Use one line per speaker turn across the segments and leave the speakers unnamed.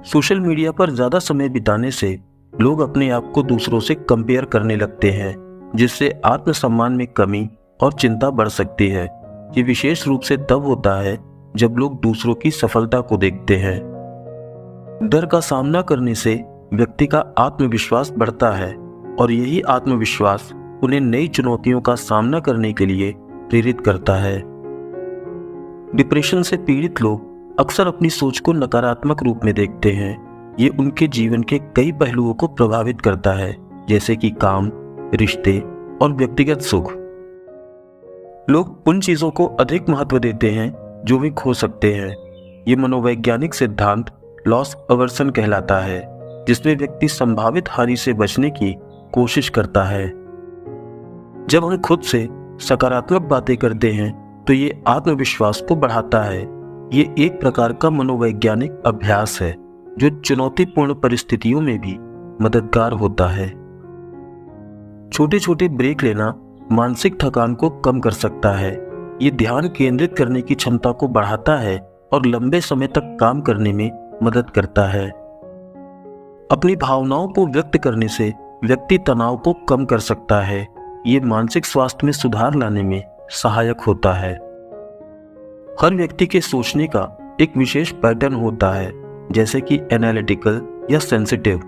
Social media पर ज़्यादा समय बिताने से लोग अपने आप को दूसरों से कंपेयर करने लगते हैं, जिससे आत्मसम्मान में कमी और चिंता बढ़ सकती है। ये विशेष रूप से तब होता है जब लोग दूसरों की सफलता को देखते हैं। डर का सामना करने से व्यक्ति का आत्मविश्वास बढ़ता है और यही आत्मविश्वास उन्हें नई चुनौतियों का सामना करने के लिए प्रेरित करता है। डिप्रेशन से पीड़ित लोग अक्सर अपनी सोच को नकारात्मक रूप में देखते हैं। ये उनके जीवन के कई पहलुओं को प्रभावित करता है, जैसे कि काम, रिश्ते और व्यक्तिगत सुख। लोग उन चीजों को अधिक महत्व देते हैं जो वे खो सकते हैं। ये मनोवैज्ञानिक सिद्धांत लॉस अवर्सन कहलाता है, जिसमें व्यक्ति संभावित हानि से बचने की कोशिश करता है। जब हम खुद से सकारात्मक बातें करते हैं तो ये आत्मविश्वास को बढ़ाता है। ये एक प्रकार का मनोवैज्ञानिक अभ्यास है जो चुनौतीपूर्ण परिस्थितियों में भी मददगार होता है। छोटे छोटे ब्रेक लेना मानसिक थकान को कम कर सकता है। ये ध्यान केंद्रित करने की क्षमता को बढ़ाता है और लंबे समय तक काम करने में मदद करता है। अपनी भावनाओं को व्यक्त करने से व्यक्ति तनाव को कम कर सकता है। ये मानसिक स्वास्थ्य में सुधार लाने में सहायक होता है। हर व्यक्ति के सोचने का एक विशेष पैटर्न होता है, जैसे कि एनालिटिकल या सेंसिटिव।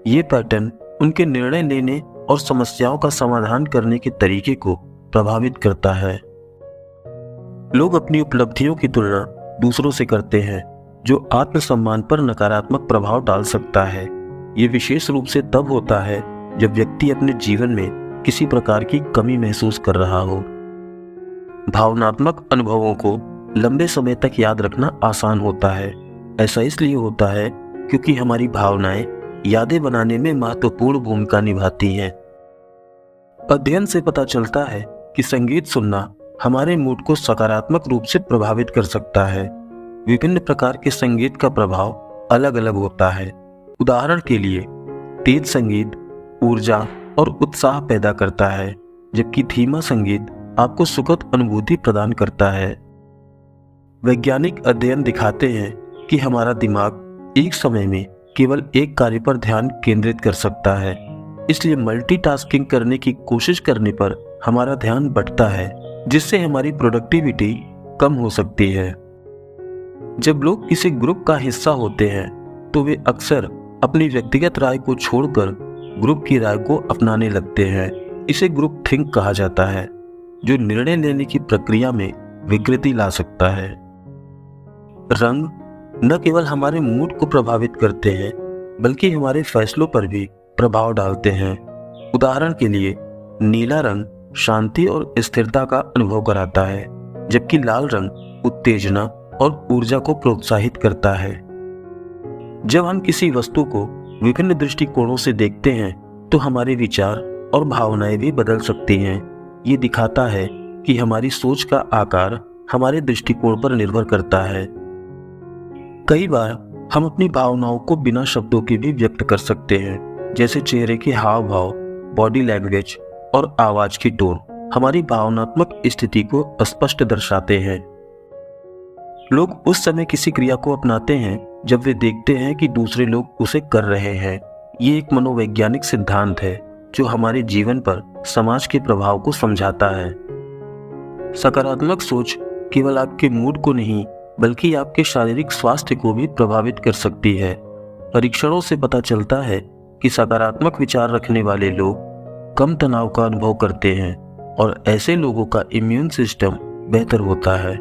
ये पैटर्न उनके निर्णय लेने और समस्याओं का समाधान करने के तरीके को प्रभावित करता है। लोग अपनी उपलब्धियों की तुलना दूसरों से करते हैं, जो आत्मसम्मान पर नकारात्मक प्रभाव डाल सकता है। ये विशेष रूप से तब होता है जब व्यक्ति अपने जीवन में किसी प्रकार की कमी महसूस कर रहा हो। भावनात्मक अनुभवों को लंबे समय तक याद रखना आसान होता है। ऐसा इसलिए होता है क्योंकि हमारी भावनाएं यादें बनाने में महत्वपूर्ण भूमिका निभाती हैं। अध्ययन से पता चलता है कि संगीत सुनना हमारे मूड को सकारात्मक रूप से प्रभावित कर सकता है। विभिन्न प्रकार के संगीत का प्रभाव अलग अलग होता है। उदाहरण के लिए, तेज संगीत ऊर्जा और उत्साह पैदा करता है, जबकि धीमा संगीत आपको सुखद अनुभूति प्रदान करता है। वैज्ञानिक अध्ययन दिखाते हैं कि हमारा दिमाग एक समय में केवल एक कार्य पर ध्यान केंद्रित कर सकता है, इसलिए मल्टीटास्किंग करने की कोशिश करने पर हमारा ध्यान बंटता है, जिससे हमारी प्रोडक्टिविटी कम हो सकती है। जब लोग किसी ग्रुप का हिस्सा होते हैं तो वे अक्सर अपनी व्यक्तिगत राय को छोड़कर ग्रुप की राय को अपनाने लगते हैं। इसे ग्रुप थिंक कहा जाता है, जो निर्णय लेने की प्रक्रिया में विकृति ला सकता है। रंग न केवल हमारे मूड को प्रभावित करते हैं, बल्कि हमारे फैसलों पर भी प्रभाव डालते हैं। उदाहरण के लिए, नीला रंग शांति और स्थिरता का अनुभव कराता है, जबकि लाल रंग उत्तेजना और ऊर्जा को प्रोत्साहित करता है। जब हम किसी वस्तु को विभिन्न दृष्टिकोणों से देखते हैं तो हमारे विचार और भावनाएं भी बदल सकती हैं। ये दिखाता है कि हमारी सोच का आकार हमारे दृष्टिकोण पर निर्भर करता है। कई बार हम अपनी भावनाओं को बिना शब्दों के भी व्यक्त कर सकते हैं, जैसे चेहरे के हाव भाव, बॉडी लैंग्वेज और आवाज की टोन हमारी भावनात्मक स्थिति को स्पष्ट दर्शाते हैं। लोग उस समय किसी क्रिया को अपनाते हैं जब वे देखते हैं कि दूसरे लोग उसे कर रहे हैं। ये एक मनोवैज्ञानिक सिद्धांत है जो हमारे जीवन पर समाज के प्रभाव को समझाता है। सकारात्मक सोच केवल आपके मूड को नहीं, बल्कि आपके शारीरिक स्वास्थ्य को भी प्रभावित कर सकती है। परीक्षणों से पता चलता है कि सकारात्मक विचार रखने वाले लोग कम तनाव का अनुभव करते हैं और ऐसे लोगों का इम्यून सिस्टम बेहतर होता है।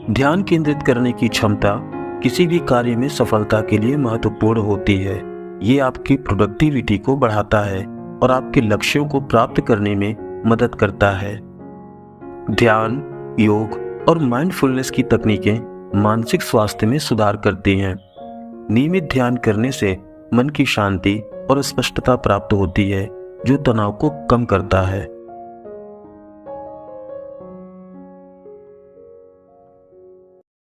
ध्यान केंद्रित करने की क्षमता किसी भी कार्य में सफलता के लिए महत्वपूर्ण होती है। ये आपकी प्रोडक्टिविटी को बढ़ाता है और आपके लक्ष्यों को प्राप्त करने में मदद करता है। ध्यान, योग और माइंडफुलनेस की तकनीकें मानसिक स्वास्थ्य में सुधार करती हैं। नियमित ध्यान करने से मन की शांति और स्पष्टता प्राप्त होती है, जो तनाव को कम करता है।